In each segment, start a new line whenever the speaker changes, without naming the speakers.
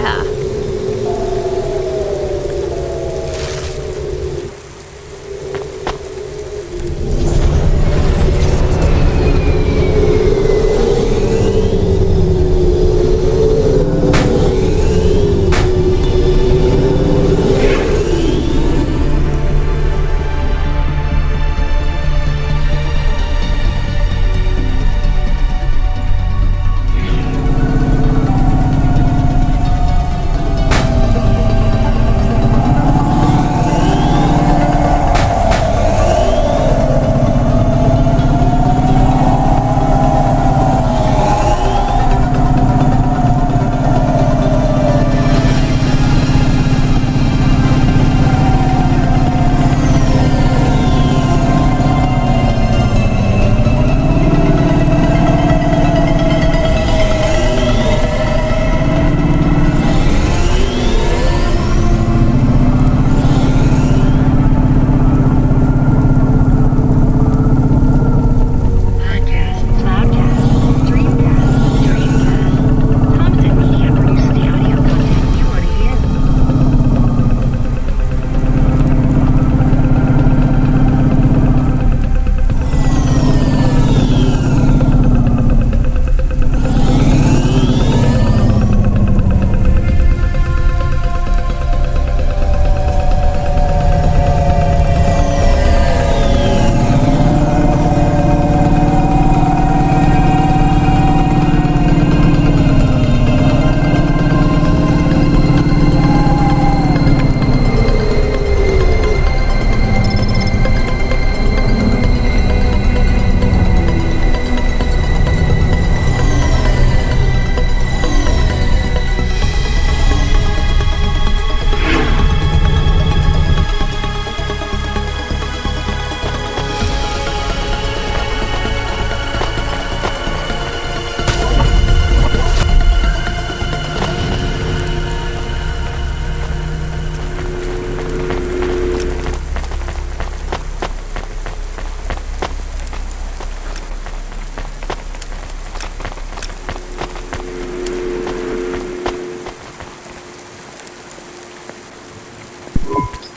Yeah.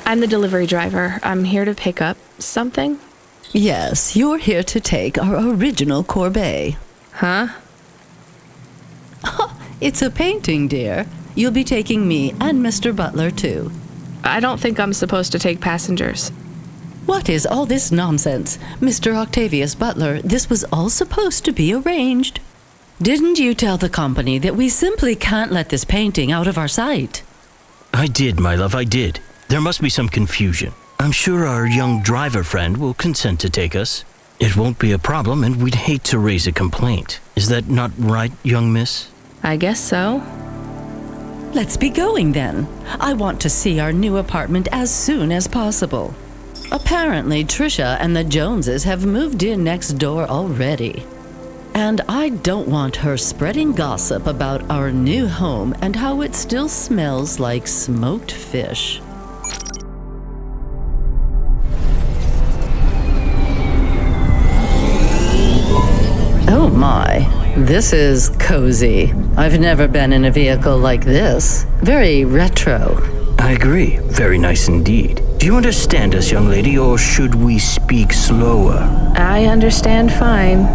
I'm the delivery driver. I'm here to pick up something.
Yes, you're here to take our original corbeille.
Huh?
It's a painting, dear. You'll be taking me and Mr. Butler, too.
I don't think I'm supposed to take passengers.
What is all this nonsense? Mr. Octavius Butler, this was all supposed to be arranged. Didn't you tell the company that we simply can't let this painting out of our sight?
I did, my love, I did. There must be some confusion. I'm sure our young driver friend will consent to take us. It won't be a problem, and we'd hate to raise a complaint. Is that not right, young miss?
I guess so.
Let's be going then. I want to see our new apartment as soon as possible. Apparently, Trisha and the Joneses have moved in next door already. And I don't want her spreading gossip about our new home and how it still smells like smoked fish. Oh my, this is cozy. I've never been in a vehicle like this. Very retro.
I agree. Very nice indeed. Do you understand us, young lady, or should we speak slower?
I understand fine.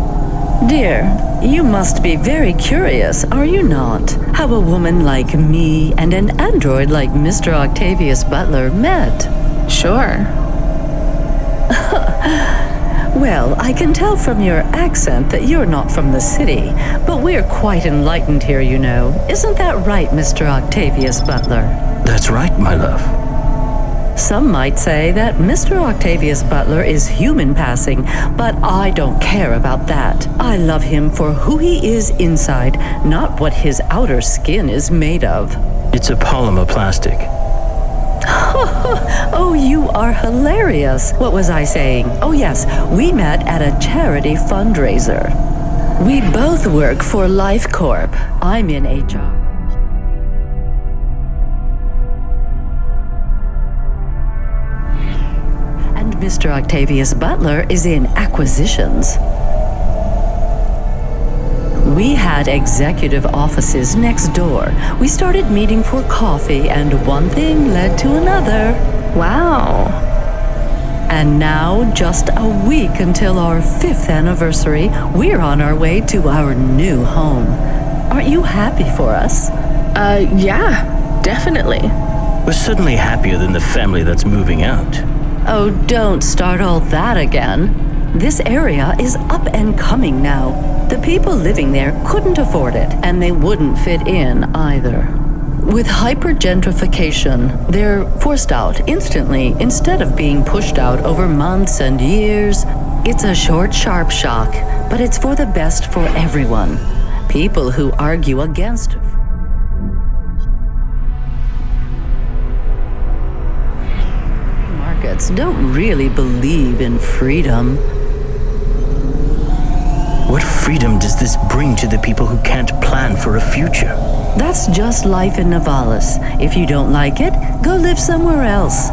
Dear, you must be very curious, are you not? How a woman like me and an android like Mr. Octavius Butler met.
Sure.
Well, I can tell from your accent that you're not from the city, but we're quite enlightened here, you know. Isn't that right, Mr. Octavius Butler?
That's right, my love.
Some might say that Mr. Octavius Butler is human passing, but I don't care about that. I love him for who he is inside, not what his outer skin is made of.
It's a polymer plastic.
Oh, you are hilarious. What was I saying? Oh yes, we met at a charity fundraiser. We both work for Life Corp. I'm in HR. And Mr. Octavius Butler is in acquisitions. we had executive offices next door. We started meeting for coffee, and one thing led to another.
Wow.
And now, just a week until our 5th anniversary, we're on our way to our new home. Aren't you happy for us?
Yeah, definitely.
We're certainly happier than the family that's moving out.
Oh, don't start all that again. This area is up and coming now. The people living there couldn't afford it, and they wouldn't fit in either. With hypergentrification, they're forced out instantly instead of being pushed out over months and years. It's a short, sharp shock, but it's for the best for everyone. People who argue against markets don't really believe in freedom.
What freedom does this bring to the people who can't plan for a future?
That's just life in Navalis. If you don't like it, go live somewhere else.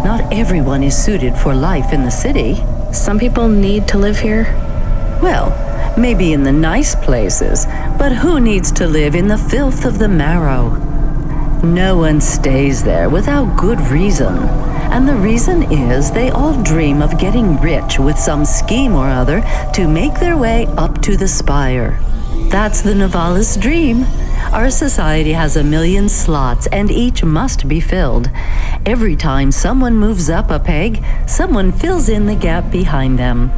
Not everyone is suited for life in the city.
Some people need to live here.
Well, maybe in the nice places, but who needs to live in the filth of the marrow? No one stays there without good reason. And the reason is they all dream of getting rich with some scheme or other to make their way up to the spire. That's the Navalis dream. Our society has 1 million slots, and each must be filled. Every time someone moves up a peg, someone fills in the gap behind them.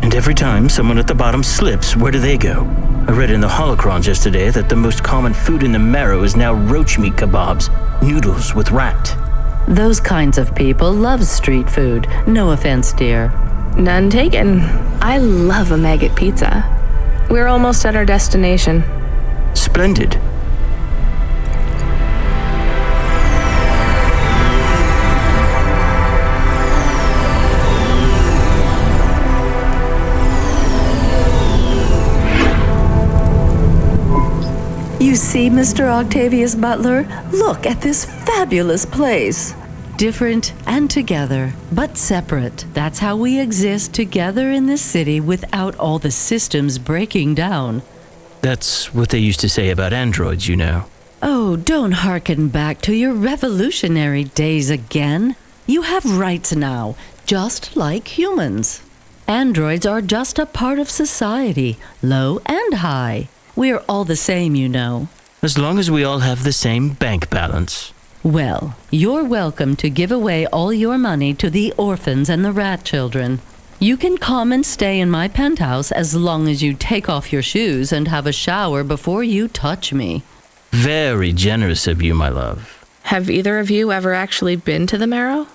And every time someone at the bottom slips, where do they go? I read in the holocrons yesterday that the most common food in the marrow is now roach meat kebabs, noodles with rat.
Those kinds of people love street food. No offense, dear.
None taken. I love a maggot pizza. We're almost at our destination.
Splendid.
You see, Mr. Octavius Butler? Look at this fabulous place. Different and together, but separate. That's how we exist together in this city without all the systems breaking down.
That's what they used to say about androids, you know.
Oh, don't hearken back to your revolutionary days again. You have rights now, just like humans. Androids are just a part of society, low and high. We're all the same, you know.
As long as we all have the same bank balance.
Well, you're welcome to give away all your money to the orphans and the rat children. You can come and stay in my penthouse as long as you take off your shoes and have a shower before you touch me.
Very generous of you, my love.
Have either of you ever actually been to the marrow?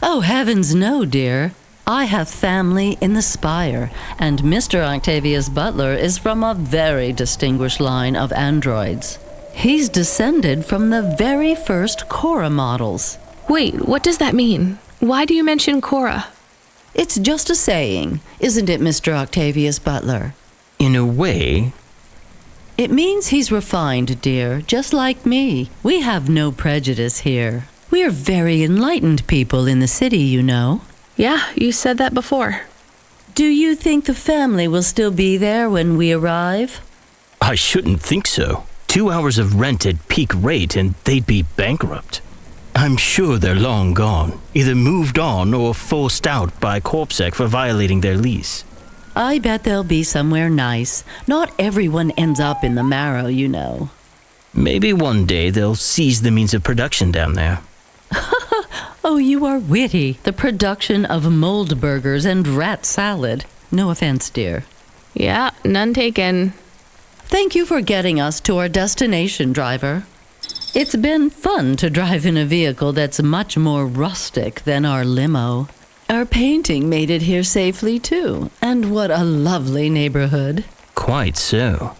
Oh, heavens no, dear. I have family in the Spire, and Mr. Octavius Butler is from a very distinguished line of androids. He's descended from the very first Cora models.
Wait, what does that mean? Why do you mention Cora?
It's just a saying, isn't it, Mr. Octavius Butler?
In a way.
It means he's refined, dear, just like me. We have no prejudice here. We are very enlightened people in the city, you know.
Yeah, you said that before.
Do you think the family will still be there when we arrive?
I shouldn't think so. 2 hours of rent at peak rate and they'd be bankrupt. I'm sure they're long gone, either moved on or forced out by Corpsec for violating their lease.
I bet they'll be somewhere nice. Not everyone ends up in the marrow, you know.
Maybe one day they'll seize the means of production down there.
Oh, you are witty. The production of mold burgers and rat salad. No offense, dear.
Yeah, none taken.
Thank you for getting us to our destination, driver. It's been fun to drive in a vehicle that's much more rustic than our limo. Our painting made it here safely, too. And what a lovely neighborhood.
Quite so.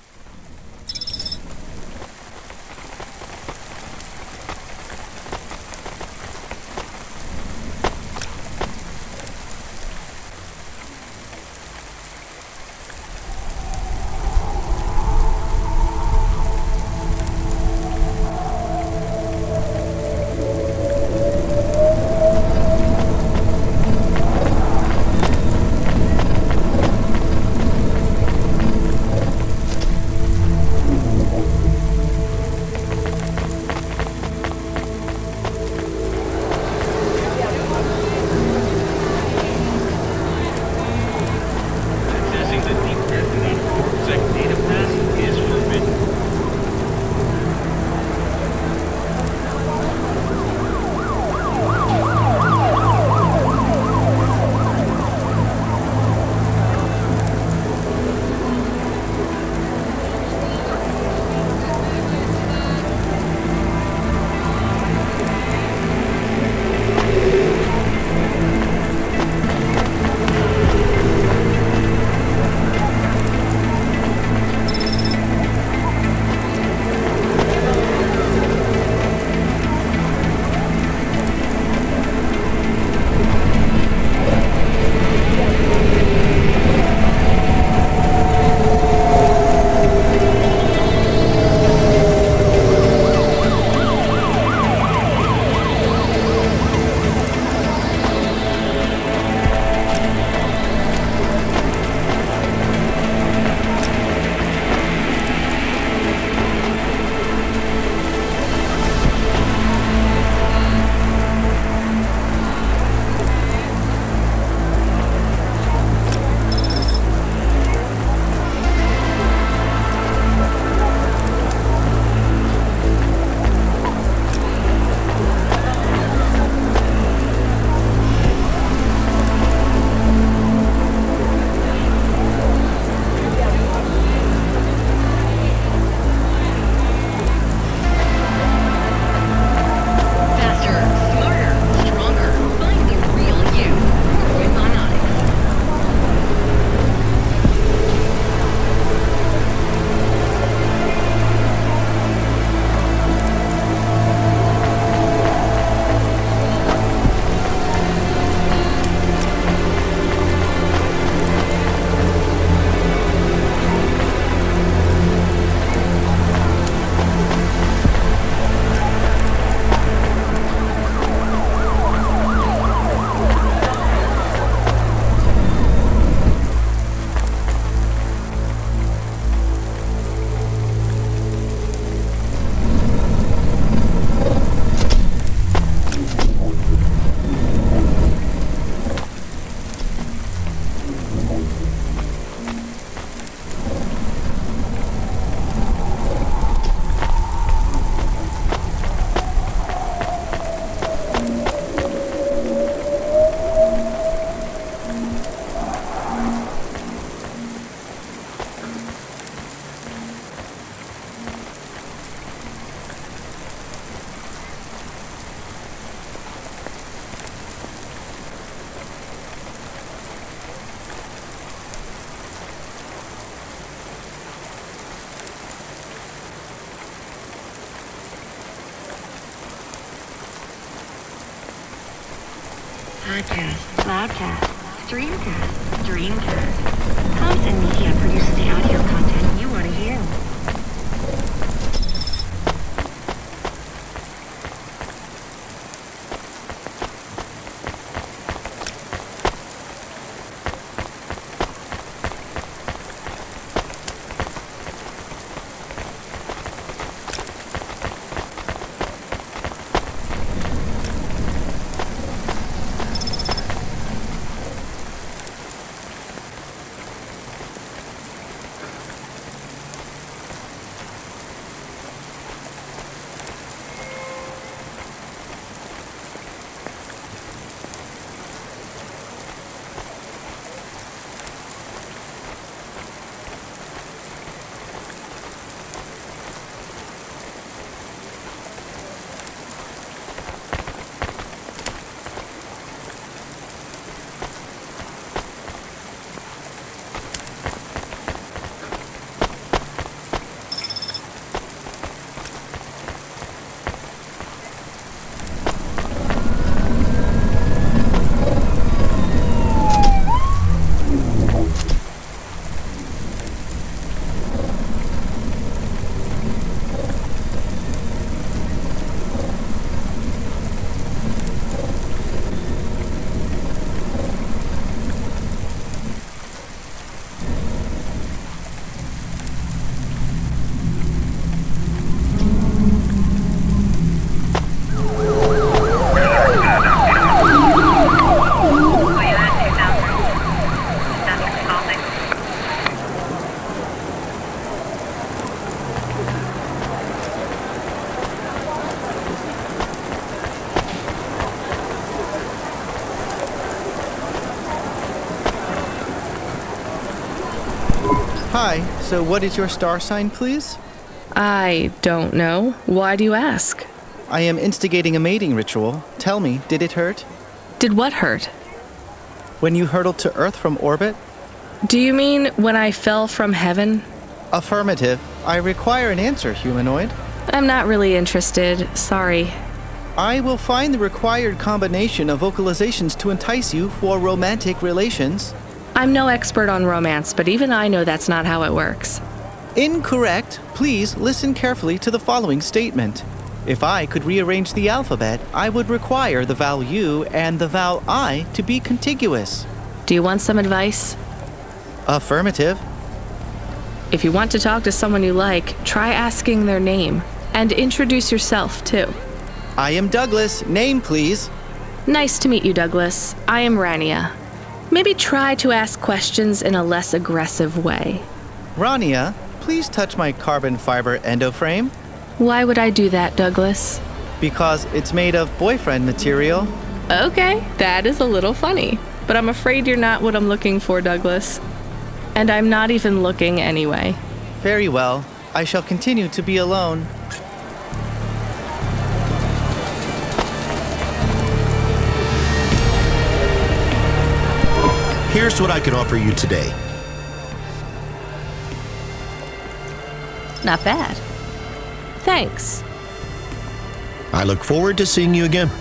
Podcast, loudcast, streamcast, dreamcast. Content Media produces the audio content you want to hear.
Hi, so what is your star sign, please?
I don't know. Why do you ask?
I am instigating a mating ritual. Tell me, did it hurt?
Did what hurt?
When you hurtled to Earth from orbit?
Do you mean when I fell from heaven?
Affirmative. I require an answer, humanoid.
I'm not really interested. Sorry.
I will find the required combination of vocalizations to entice you for romantic relations.
I'm no expert on romance, but even I know that's not how it works.
Incorrect. Please listen carefully to the following statement. If I could rearrange the alphabet, I would require the vowel U and the vowel I to be contiguous.
Do you want some advice?
Affirmative.
If you want to talk to someone you like, try asking their name. And introduce yourself, too.
I am Douglas. Name, please.
Nice to meet you, Douglas. I am Rania. Maybe try to ask questions in a less aggressive way.
Rania, please touch my carbon fiber endoframe.
Why would I do that, Douglas?
Because it's made of boyfriend material.
Okay, that is a little funny. But I'm afraid you're not what I'm looking for, Douglas. And I'm not even looking anyway.
Very well. I shall continue to be alone.
Here's what I can offer you today.
Not bad. Thanks.
I look forward to seeing you again.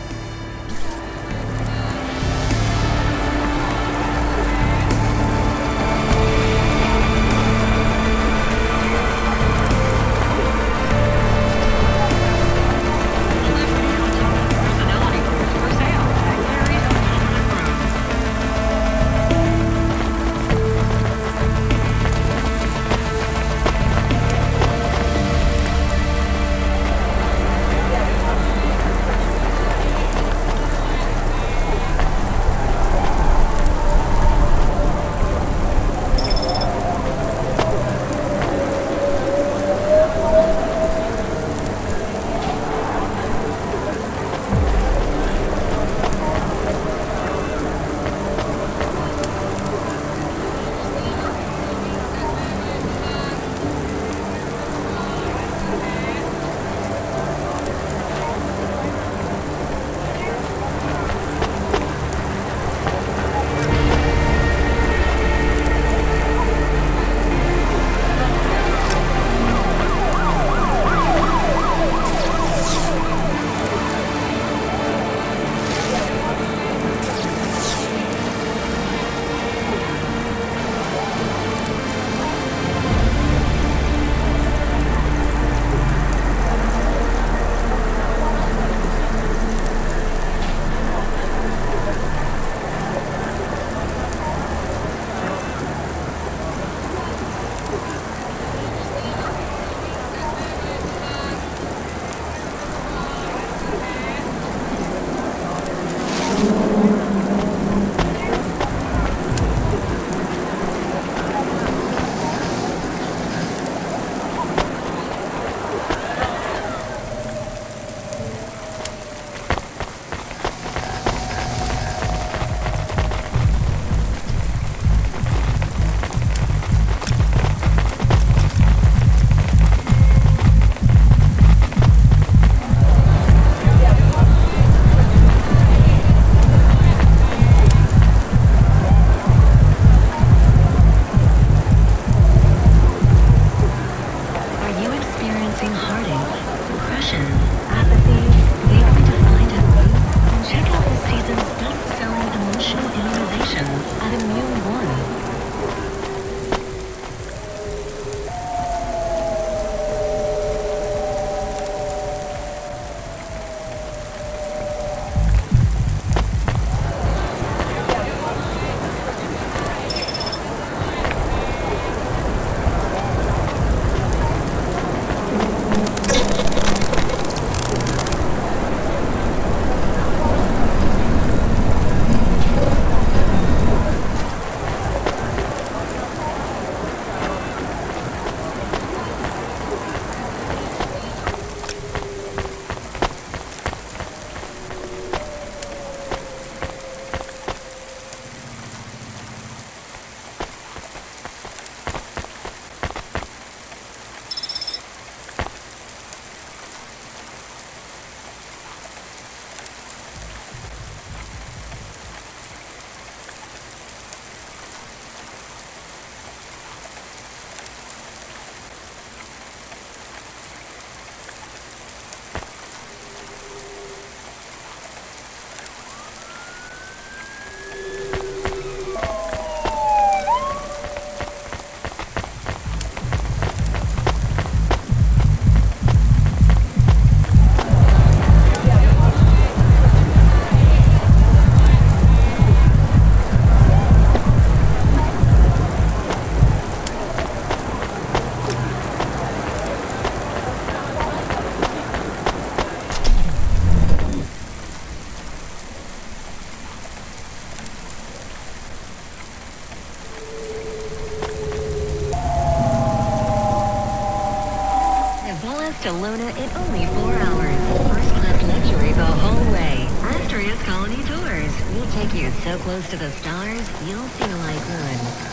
Barcelona in only 4 hours. First class luxury the whole way. Asturias Colony Tours. We'll take you so close to the stars, you'll feel like one.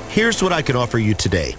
Here's what I can offer you today.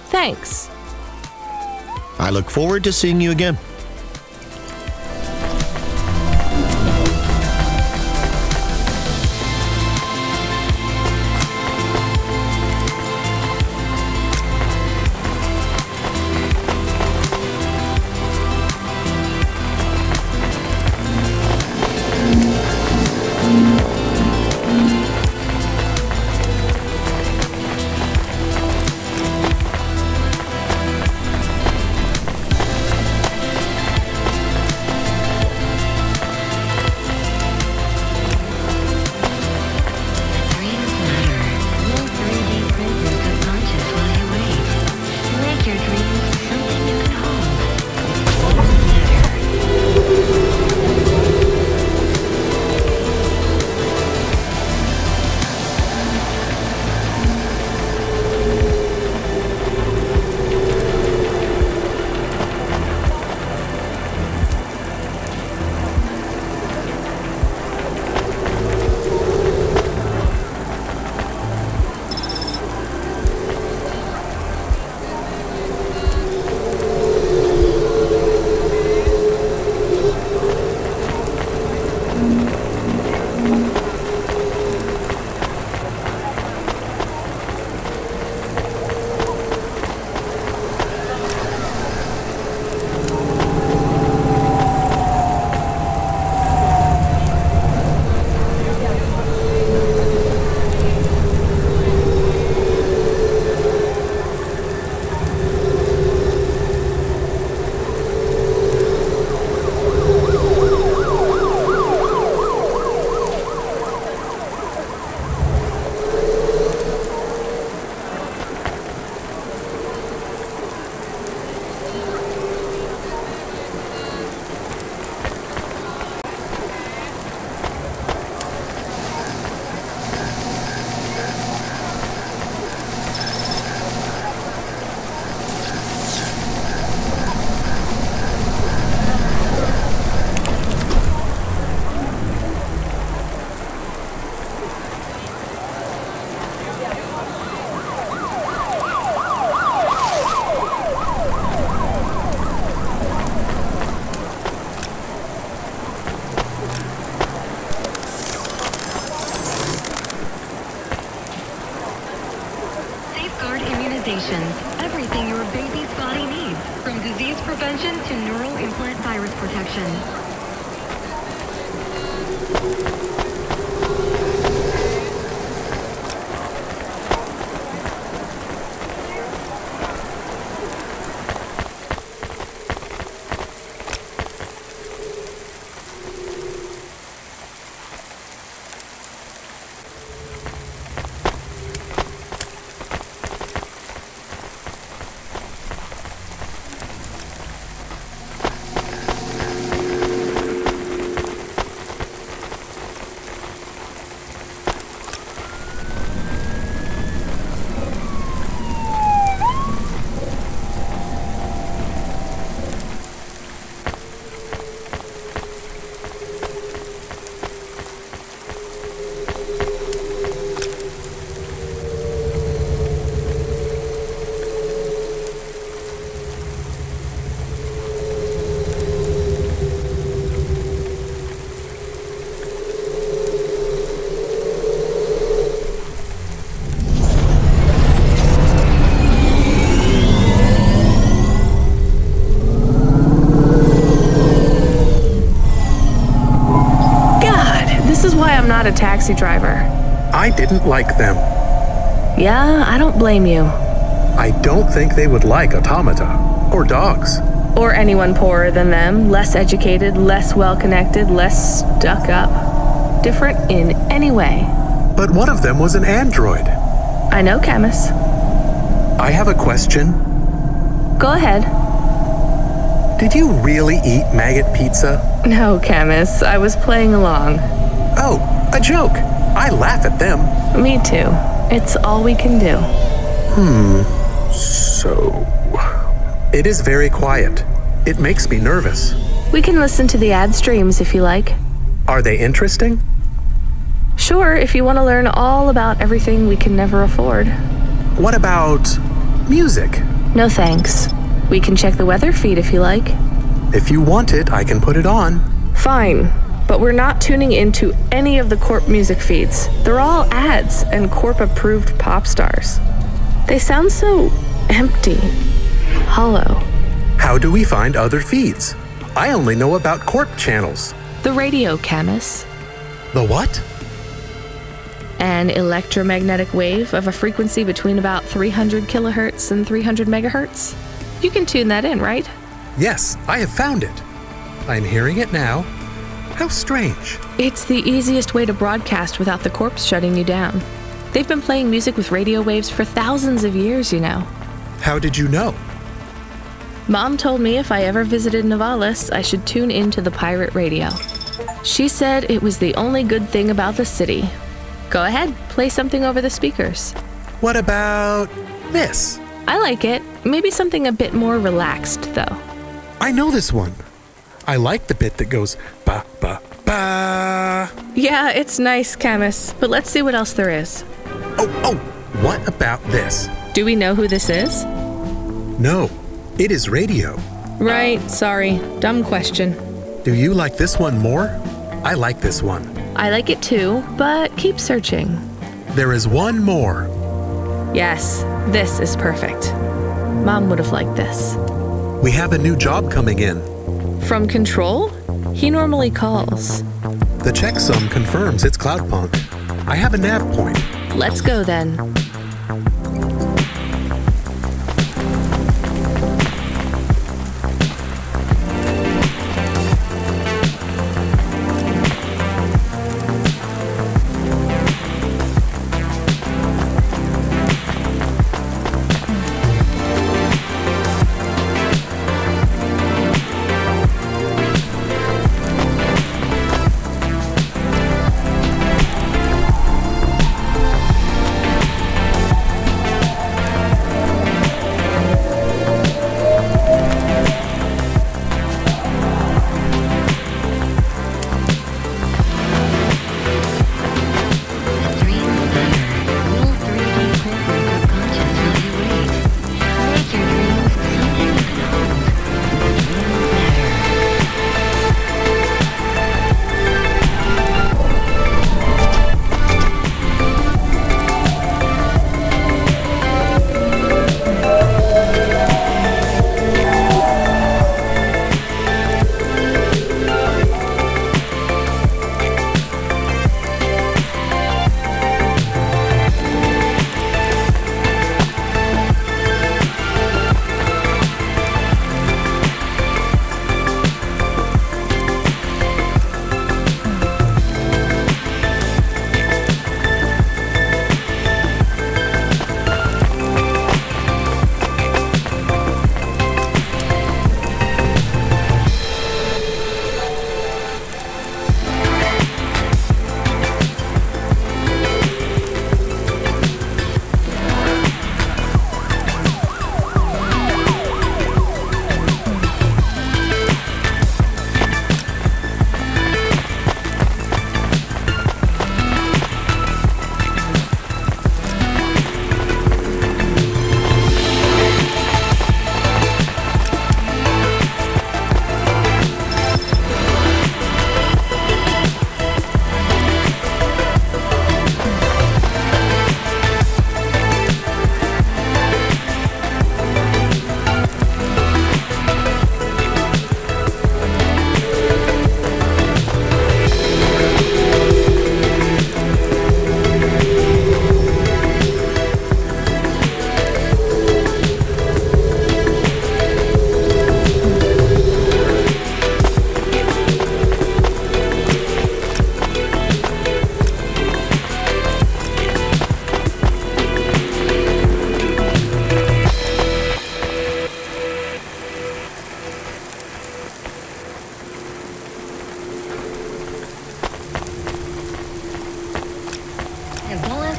Thanks.
I look forward to seeing you again.
Everything your baby's body needs, from disease prevention to neural implant virus protection.
I'm not a taxi driver.
I didn't like them.
Yeah, I don't blame you.
I don't think they would like automata or dogs.
Or anyone poorer than them, less educated, less well-connected, less stuck up. Different in any way.
But one of them was an android.
I know, Camus.
I have a question.
Go ahead.
Did you really eat maggot pizza?
No, Camus. I was playing along.
Oh, a joke. I laugh at them.
Me too. It's all we can do.
So... It is very quiet. It makes me nervous.
We can listen to the ad streams if you like.
Are they interesting?
Sure, if you want to learn all about everything we can never afford.
What about music?
No thanks. We can check the weather feed if you like.
If you want it, I can put it on.
Fine, but we're not tuning into any of the Corp music feeds. They're all ads and Corp-approved pop stars. They sound so empty, hollow.
How do we find other feeds? I only know about Corp channels.
The radio, Camus.
The what?
An electromagnetic wave of a frequency between about 300 kilohertz and 300 megahertz. You can tune that in, right?
Yes, I have found it. I'm hearing it now. How strange.
It's the easiest way to broadcast without the corpse shutting you down. They've been playing music with radio waves for thousands of years, you know.
How did you know?
Mom told me if I ever visited Novalis, I should tune into the pirate radio. She said it was the only good thing about the city. Go ahead, play something over the speakers.
What about this?
I like it. Maybe something a bit more relaxed, though.
I know this one. I like the bit that goes ba ba ba.
Yeah, it's nice, Camus, but let's see what else there is.
Oh, what about this?
Do we know who this is?
No, it is radio.
Right, sorry. Dumb question.
Do you like this one more? I like this one.
I like it too, but keep searching.
There is one more.
Yes, this is perfect. Mom would have liked this.
We have a new job coming in.
From Control? He normally calls.
The checksum confirms it's Cloudpunk. I have a Nav Point.
Let's go then.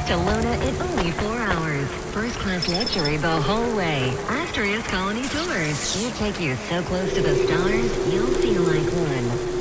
to Luna in only 4 hours. First class luxury the whole way. Asterisk Colony Tours. We'll take you so close to the stars, you'll feel like one.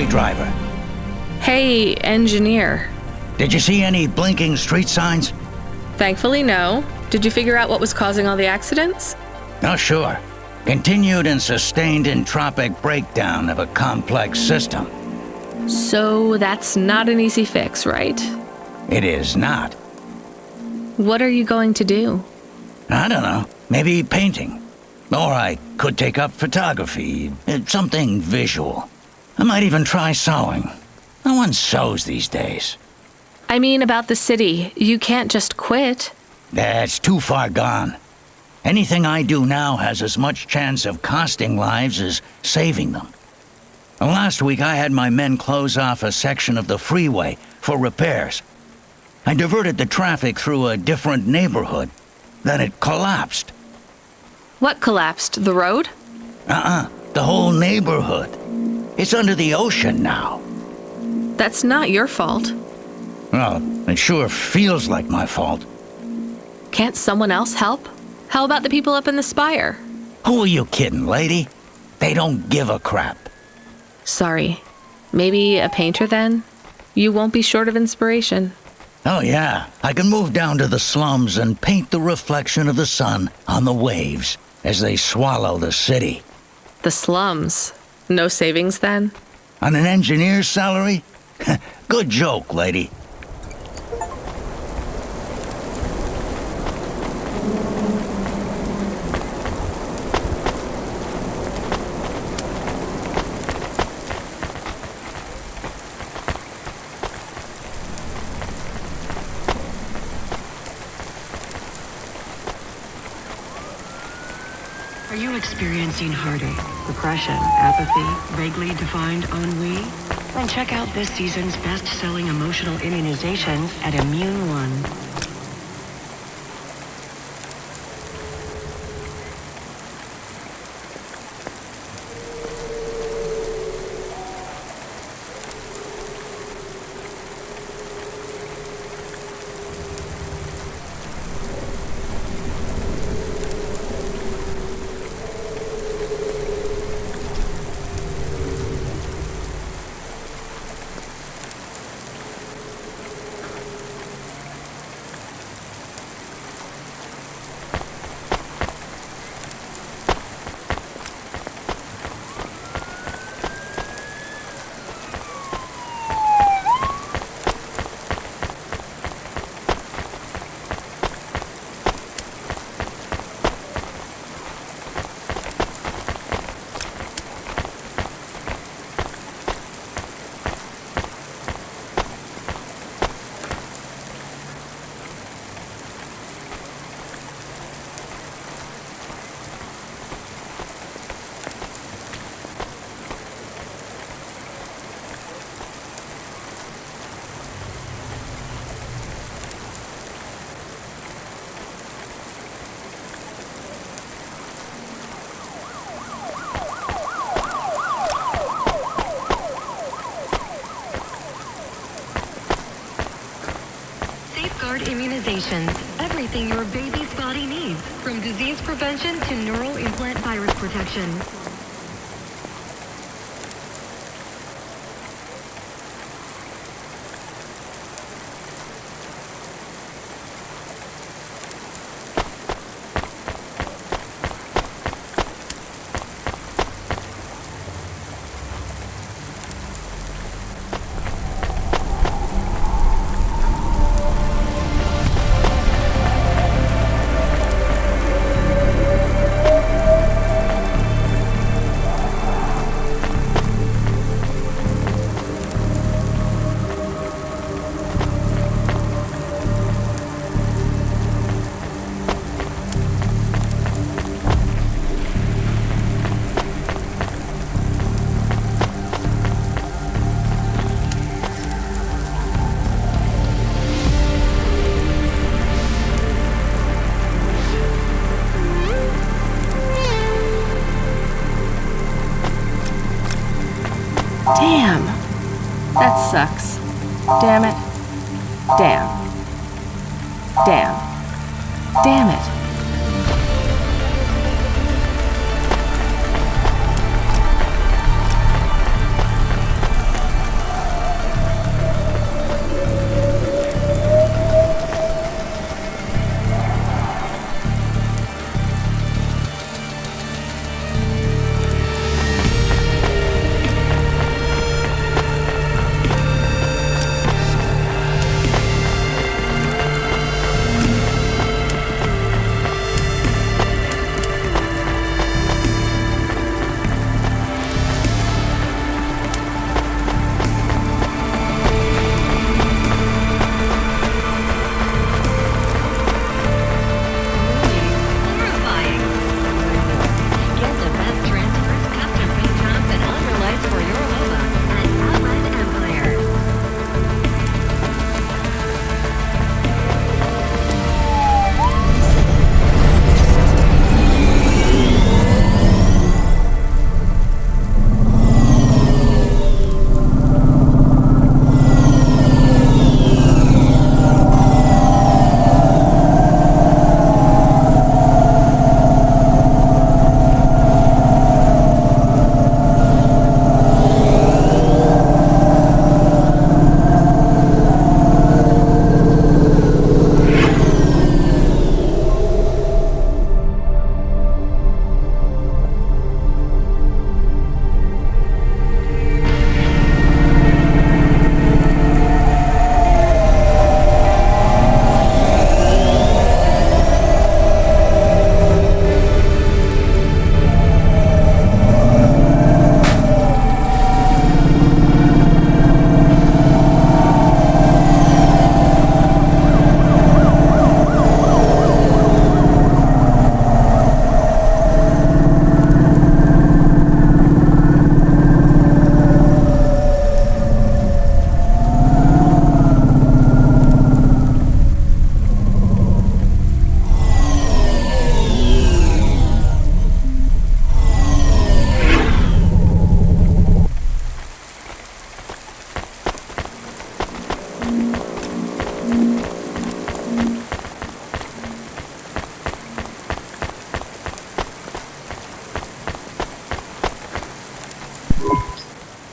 Driver.
Hey, engineer.
Did you see any blinking street signs?
Thankfully, no. Did you figure out what was causing all the accidents?
Oh, sure. Continued and sustained entropic breakdown of a complex system.
So that's not an easy fix, right?
It is not.
What are you going to do?
I don't know. Maybe painting. Or I could take up photography. Something visual. I might even try sewing. No one sews these days.
I mean about the city. You can't just quit.
That's too far gone. Anything I do now has as much chance of costing lives as saving them. Last week I had my men close off a section of the freeway for repairs. I diverted the traffic through a different neighborhood. Then it collapsed.
What collapsed? The road?
The whole neighborhood. It's under the ocean now.
That's not your fault.
Well, it sure feels like my fault.
Can't someone else help? How about the people up in the spire?
Who are you kidding, lady? They don't give a crap.
Sorry. Maybe a painter then? You won't be short of inspiration.
Oh yeah, I can move down to the slums and paint the reflection of the sun on the waves as they swallow the city.
The slums? No savings then?
On an engineer's salary? Good joke, lady.
Are you experiencing heartache, depression, apathy, vaguely defined ennui? Then check out this season's best-selling emotional immunizations at Immune One. innovations. Everything your baby's body needs, from disease prevention to neural implant virus protection.
Damn. That sucks. Damn it. Damn. Damn. Damn it.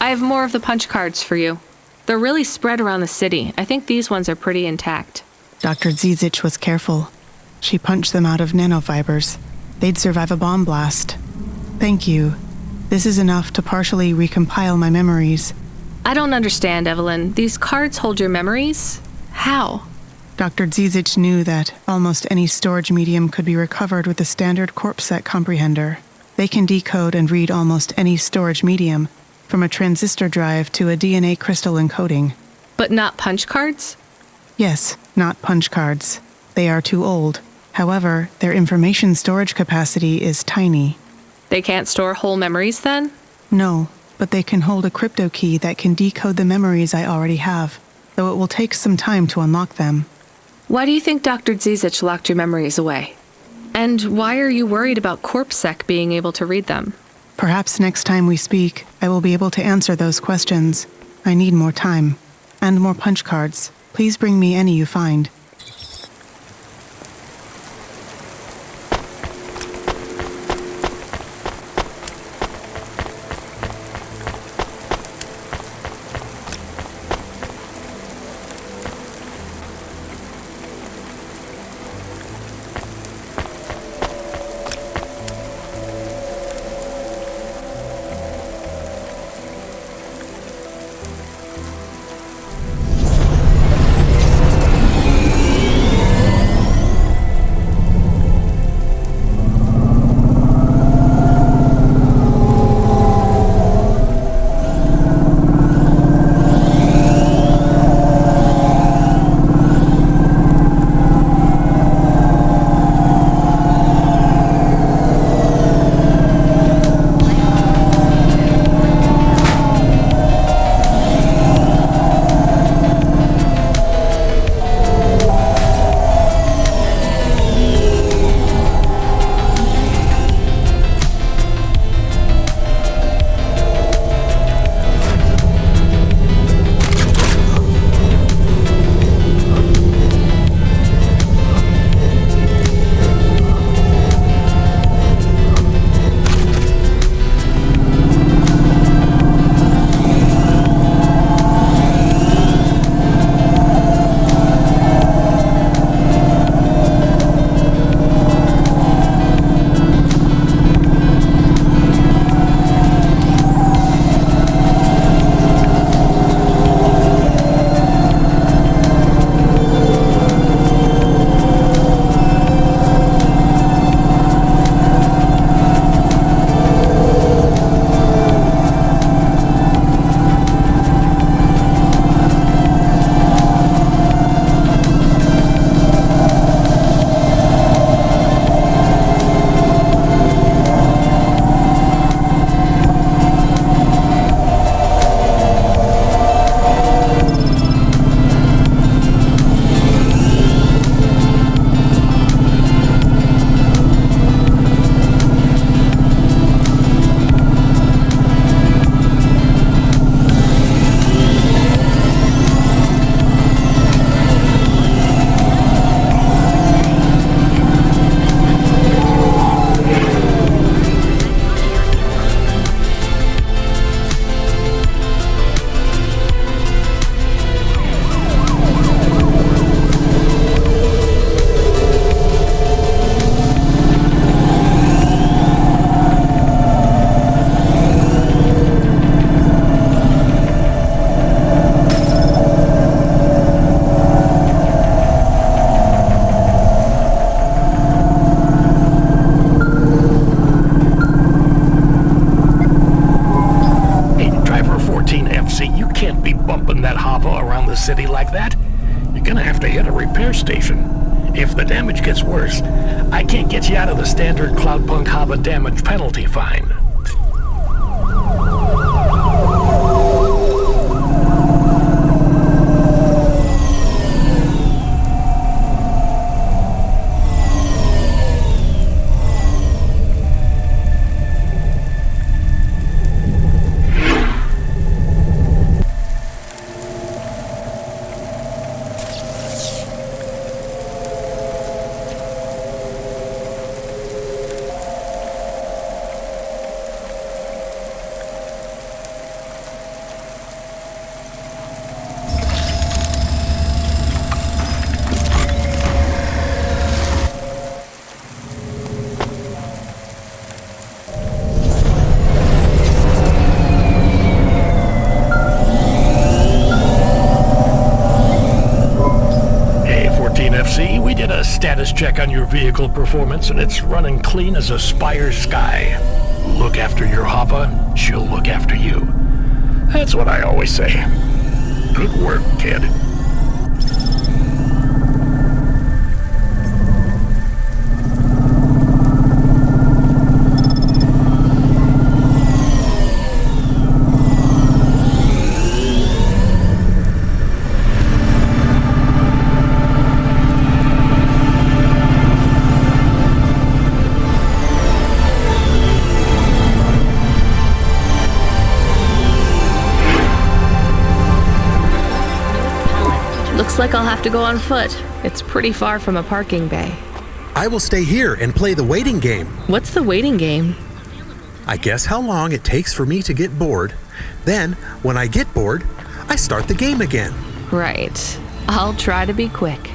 I have more of the punch cards for you. They're really spread around the city. I think these ones are pretty intact.
Dr. Zizich was careful. She punched them out of nanofibers. They'd survive a bomb blast. Thank you. This is enough to partially recompile my memories.
I don't understand, Evelyn. These cards hold your memories? How?
Dr. Zizich knew that almost any storage medium could be recovered with the standard CorpSec comprehender. They can decode and read almost any storage medium, from a transistor drive to a DNA crystal encoding.
But not punch cards?
Yes, not punch cards. They are too old. However, their information storage capacity is tiny.
They can't store whole memories then?
No, but they can hold a crypto key that can decode the memories I already have, though it will take some time to unlock them.
Why do you think Dr. Zizich locked your memories away? And why are you worried about CorpSec being able to read them?
Perhaps next time we speak, I will be able to answer those questions. I need more time. And more punch cards. Please bring me any you find.
can't be bumping that HOVA around the city like that. You're gonna have to hit a repair station. If the damage gets worse, I can't get you out of the standard Cloudpunk HOVA damage penalty fine. We did a status check on your vehicle performance, and it's running clean as a Spire sky. Look after your HOVA, she'll look after you. That's what I always say. Good work, kid.
Looks like I'll have to go on foot. It's pretty far from a parking bay.
I will stay here and play the waiting game.
What's the waiting game?
I guess how long it takes for me to get bored. Then, when I get bored, I start the game again.
Right. I'll try to be quick.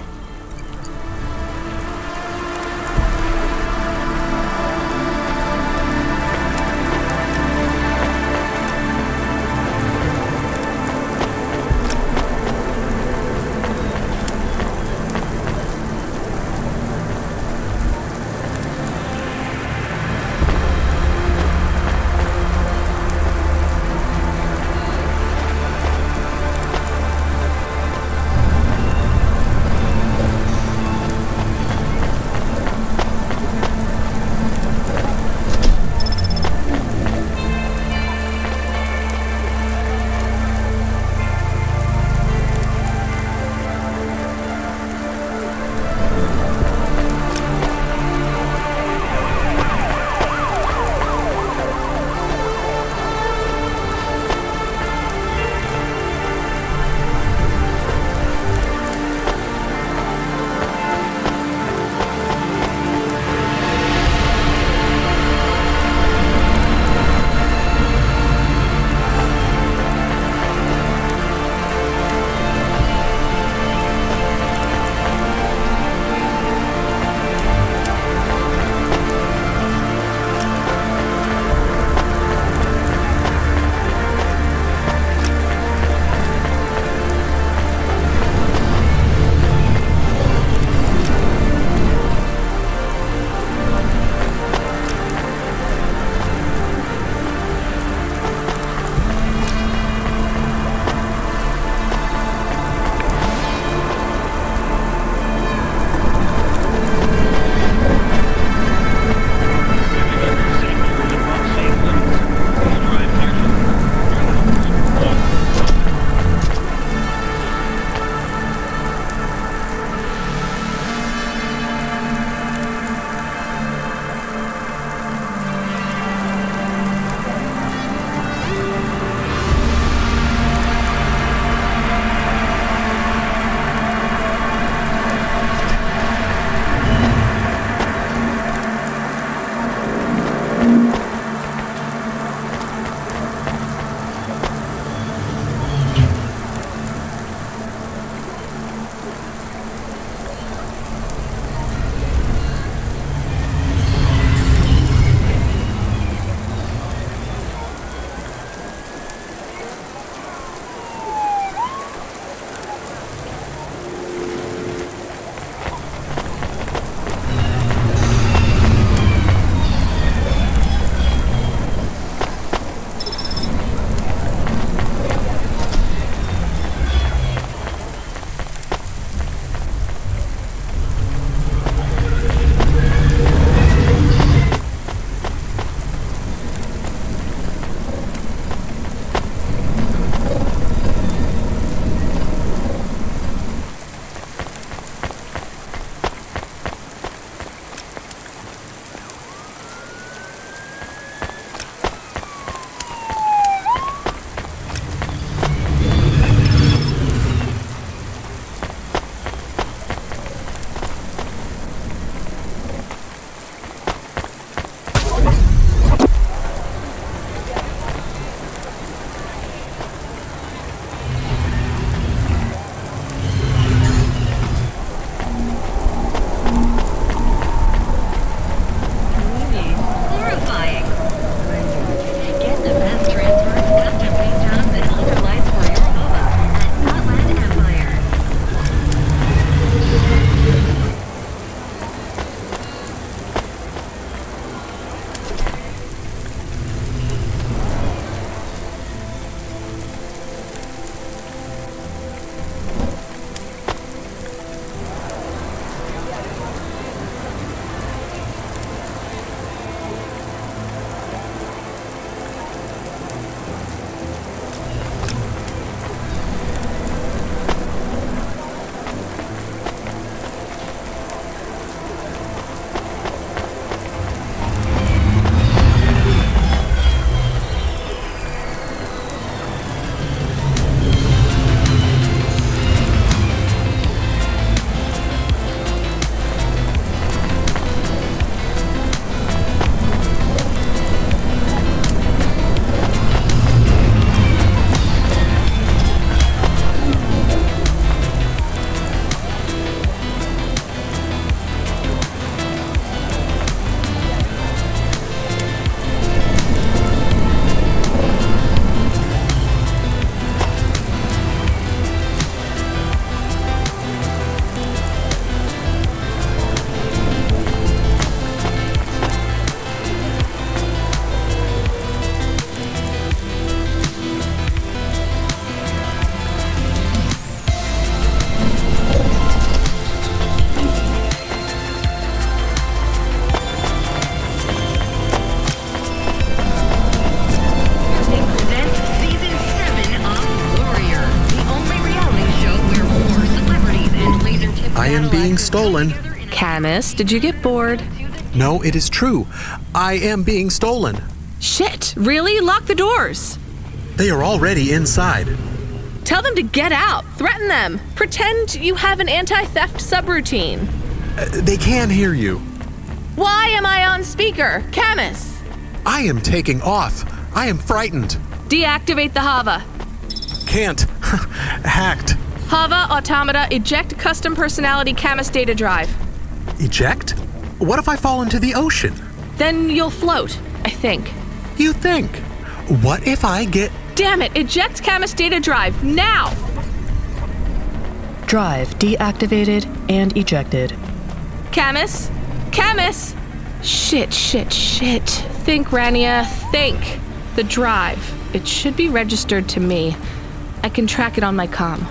am being stolen.
Camus, did you get bored?
No, it is true. I am being stolen.
Shit, really? Lock the doors.
They are already inside.
Tell them to get out. Threaten them. Pretend you have an anti-theft subroutine.
They can hear you.
Why am I on speaker? Camus!
I am taking off. I am frightened.
Deactivate the HOVA.
Can't. Hacked.
HOVA Automata eject custom personality Camus data drive.
Eject? What if I fall into the ocean?
Then you'll float, I think.
You think? What if I get...
Damn it, eject Camus data drive, now!
Drive deactivated and ejected.
Camus? Camus! Shit. Think, Rania, think. The drive. It should be registered to me. I can track it on my comm.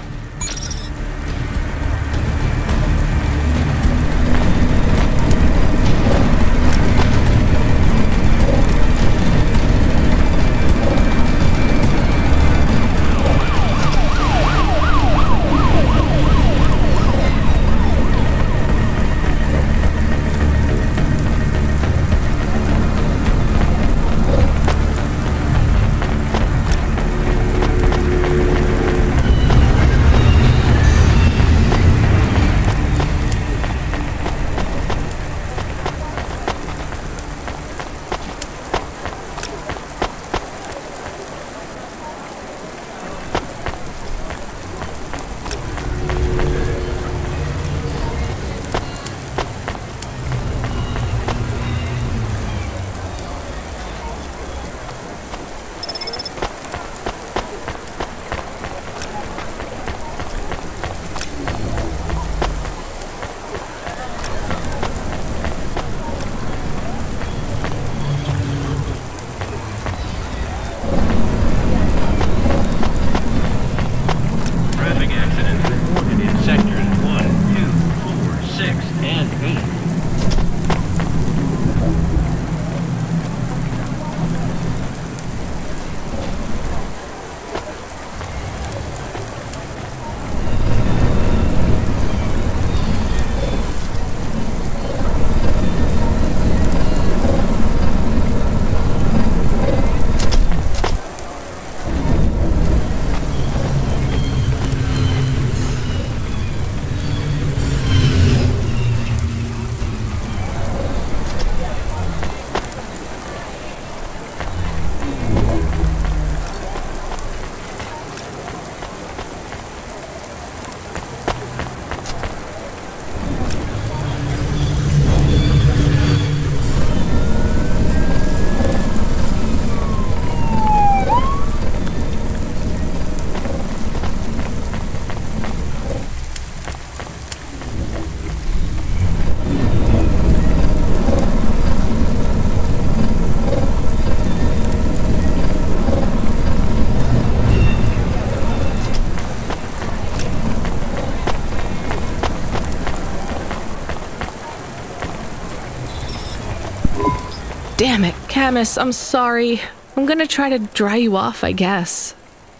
Damn it, Camus, I'm sorry. I'm gonna try to dry you off, I guess.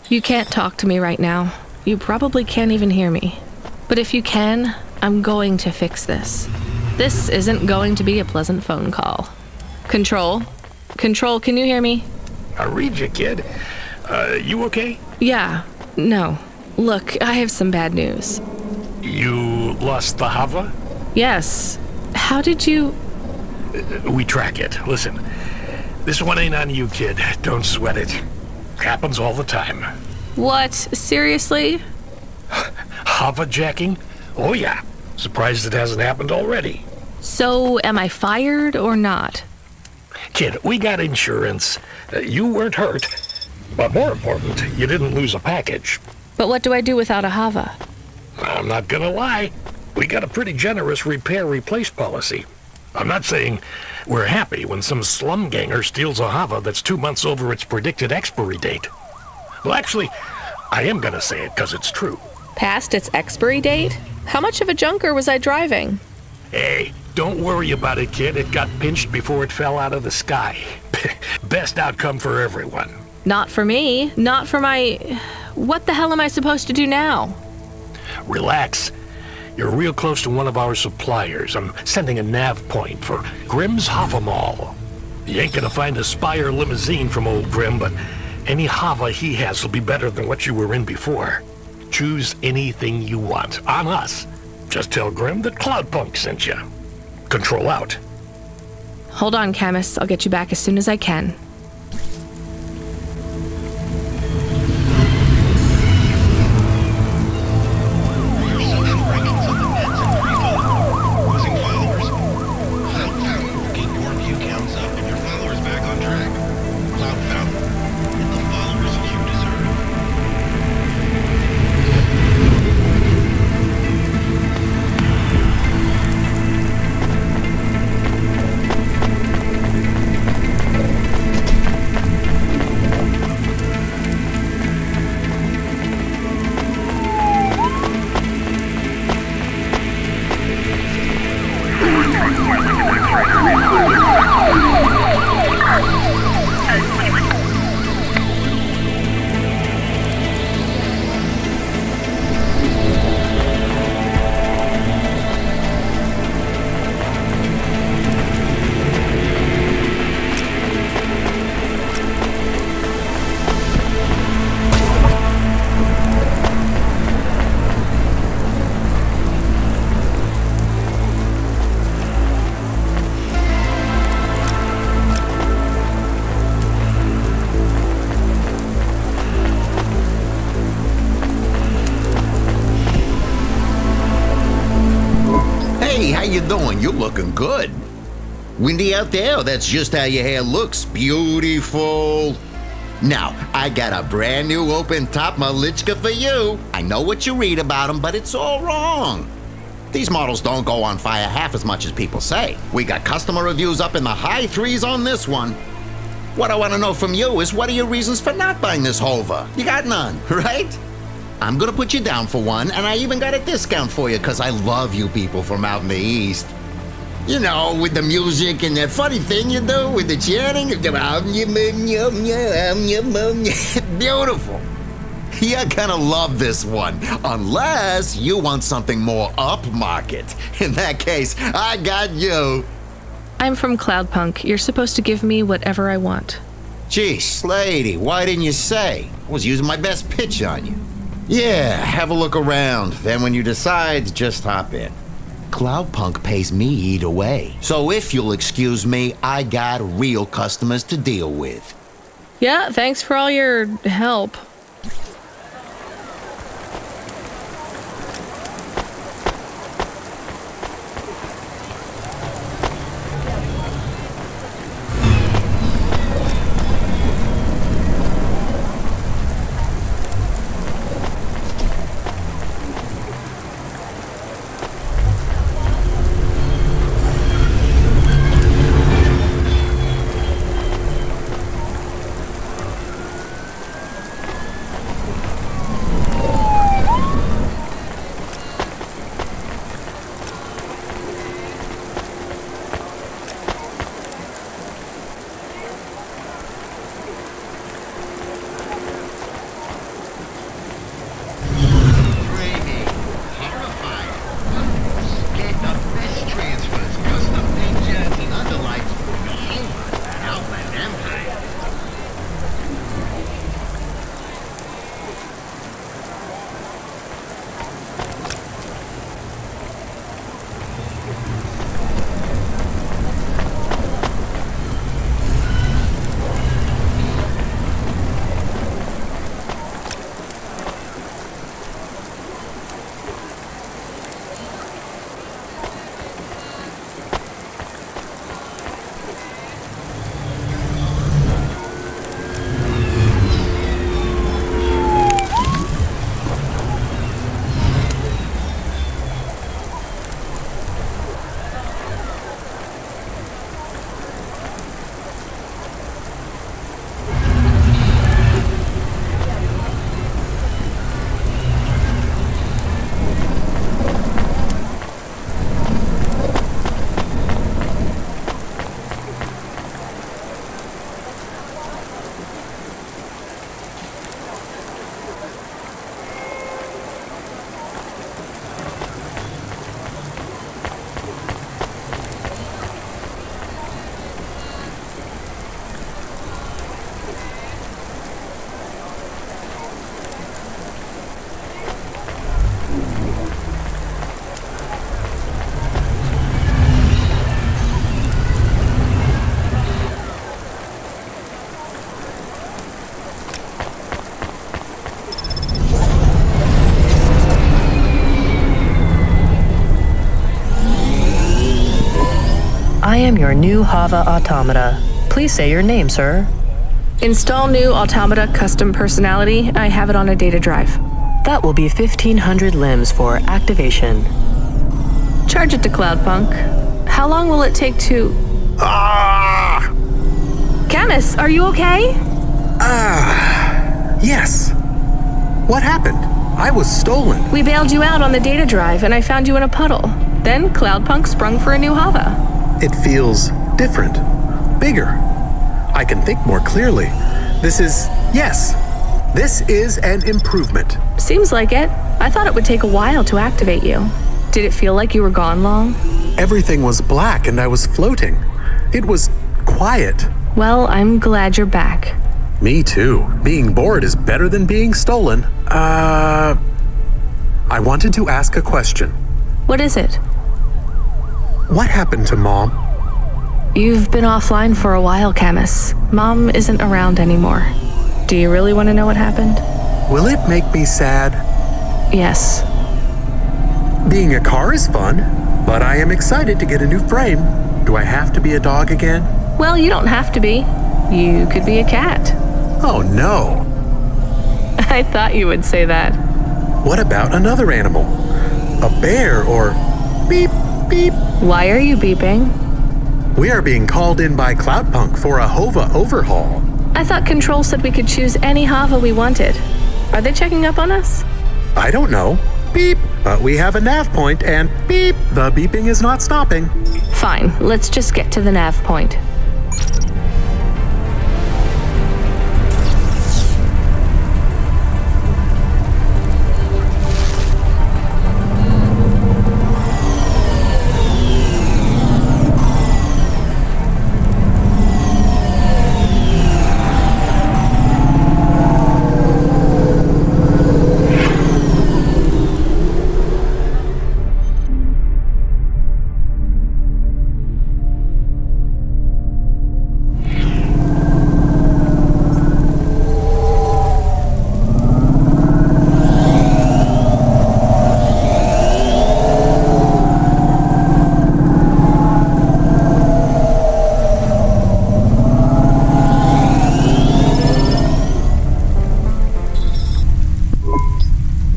You can't talk to me right now. You probably can't even hear me. But if you can, I'm going to fix this. This isn't going to be a pleasant phone call. Control? Control, can you hear me?
I read you, kid. You okay?
Yeah. No. Look, I have some bad news.
You lost the HOVA?
Yes. How did you...
We track it. Listen, this one ain't on you, kid. Don't sweat it. Happens all the time.
What? Seriously?
HOVA jacking? Oh yeah. Surprised it hasn't happened already.
So, am I fired or not?
Kid, we got insurance. You weren't hurt. But more important, you didn't lose a package.
But what do I do without a HOVA?
I'm not gonna lie. We got a pretty generous repair-replace policy. I'm not saying we're happy when some slum ganger steals a HOVA that's 2 months over its predicted expiry date. Well, actually, I am gonna say it because it's true.
Past its expiry date? How much of a junker was I driving?
Hey, don't worry about it, kid. It got pinched before it fell out of the sky. Best outcome for everyone.
Not for me. Not for my... What the hell am I supposed to do now?
Relax. You're real close to one of our suppliers. I'm sending a Nav Point for Grimm's HOVA Mall. You ain't gonna find a Spire limousine from old Grimm, but any HOVA he has will be better than what you were in before. Choose anything you want, on us. Just tell Grimm that Cloudpunk sent you. Control out.
Hold on, Camus. I'll get you back as soon as I can.
Doing? You're looking good. Windy out there? That's just how your hair looks. Beautiful. Now, I got a brand new open-top Malichka for you. I know what you read about them, but it's all wrong. These models don't go on fire half as much as people say. We got customer reviews up in the high 3s on this one. What I want to know from you is, what are your reasons for not buying this HOVA? You got none, right? I'm gonna put you down for one, and I even got a discount for you because I love you people from out in the East. You know, with the music and that funny thing you do with the chanting. Beautiful. You're gonna love this one, unless you want something more upmarket. In that case, I got you.
I'm from Cloudpunk. You're supposed to give me whatever I want.
Geez, lady, why didn't you say? I was using my best pitch on you. Yeah, have a look around. Then when you decide, just hop in. Cloudpunk pays me either way. So if you'll excuse me, I got real customers to deal with.
Yeah, thanks for all your help.
your new HOVA automata. Please say your name, sir.
Install new automata custom personality. I have it on a data drive.
That will be 1,500 limbs for activation.
Charge it to Cloudpunk. How long will it take to... Camus, are you okay?
Yes. What happened? I was stolen.
We bailed you out on the data drive and I found you in a puddle. Then Cloudpunk sprung for a new HOVA.
It feels different. Bigger. I can think more clearly. This is an improvement.
Seems like it. I thought it would take a while to activate you. Did it feel like you were gone long?
Everything was black and I was floating. It was quiet.
Well, I'm glad you're back.
Me too. Being bored is better than being stolen. I wanted to ask a question.
What is it?
What happened to Mom?
You've been offline for a while, Camus. Mom isn't around anymore. Do you really want to know what happened?
Will it make me sad?
Yes.
Being a car is fun, but I am excited to get a new frame. Do I have to be a dog again?
Well, you don't have to be. You could be a cat.
Oh no.
I thought you would say that.
What about another animal? A bear or beep, beep?
Why are you beeping?
We are being called in by Cloudpunk for a HOVA overhaul.
I thought Control said we could choose any HOVA we wanted. Are they checking up on us?
I don't know. Beep. But we have a Nav Point and beep. The beeping is not stopping.
Fine. Let's just get to the Nav Point.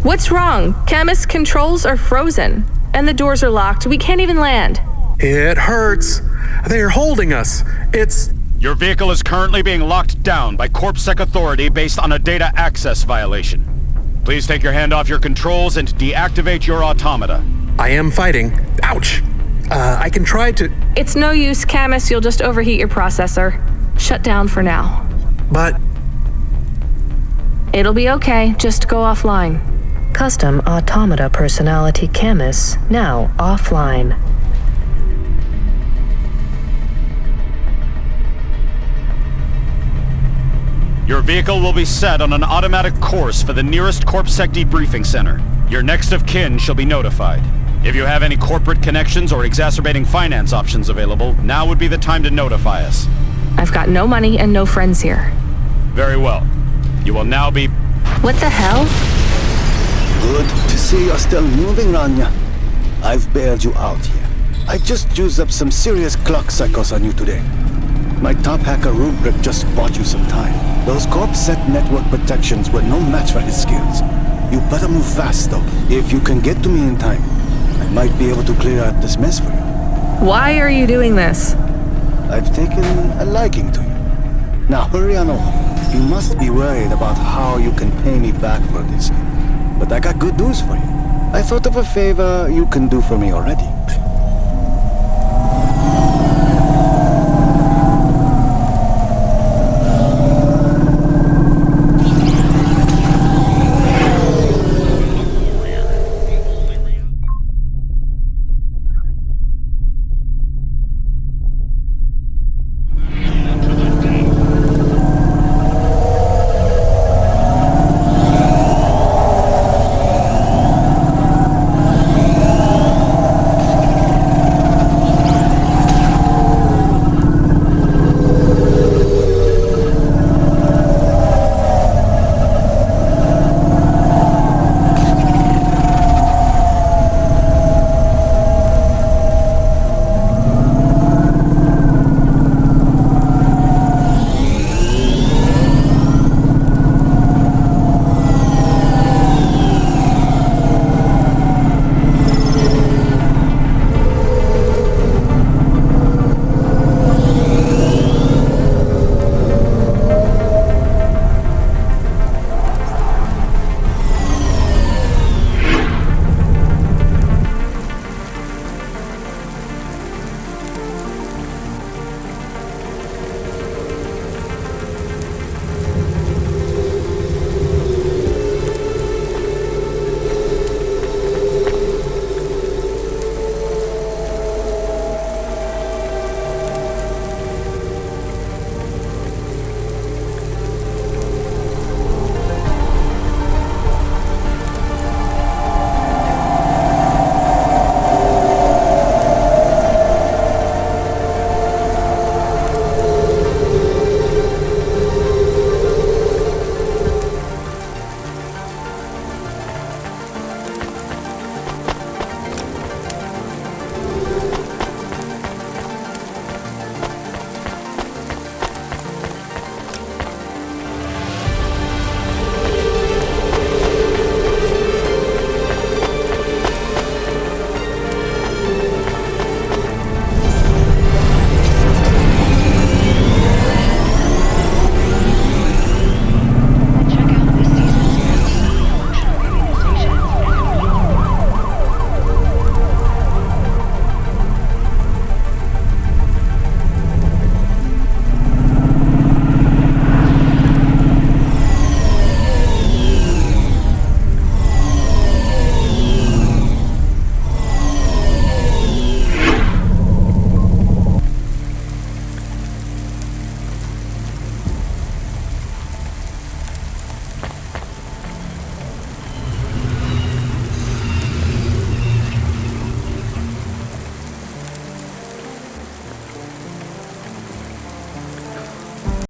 What's wrong? Camus, controls are frozen. And the doors are locked. We can't even land.
It hurts. They're holding us.
Your vehicle is currently being locked down by CorpSec authority based on a data access violation. Please take your hand off your controls and deactivate your automata.
I am fighting. Ouch. I can try to...
It's no use, Camus. You'll just overheat your processor. Shut down for now.
But...
It'll be okay. Just go offline.
Custom automata personality Camus now offline.
Your vehicle will be set on an automatic course for the nearest CorpSec debriefing center. Your next of kin shall be notified. If you have any corporate connections or exacerbating finance options available, now would be the time to notify us.
I've got no money and no friends here.
Very well. You will now be...
What the hell?
Good to see you're still moving, Rania. I've bailed you out here. I just used up some serious clock cycles on you today. My top hacker Rubric just bought you some time. Those CorpSec network protections were no match for his skills. You better move fast, though. If you can get to me in time, I might be able to clear out this mess for you.
Why are you doing this?
I've taken a liking to you. Now hurry on over. You must be worried about how you can pay me back for this. But I got good news for you. I thought of a favor you can do for me already.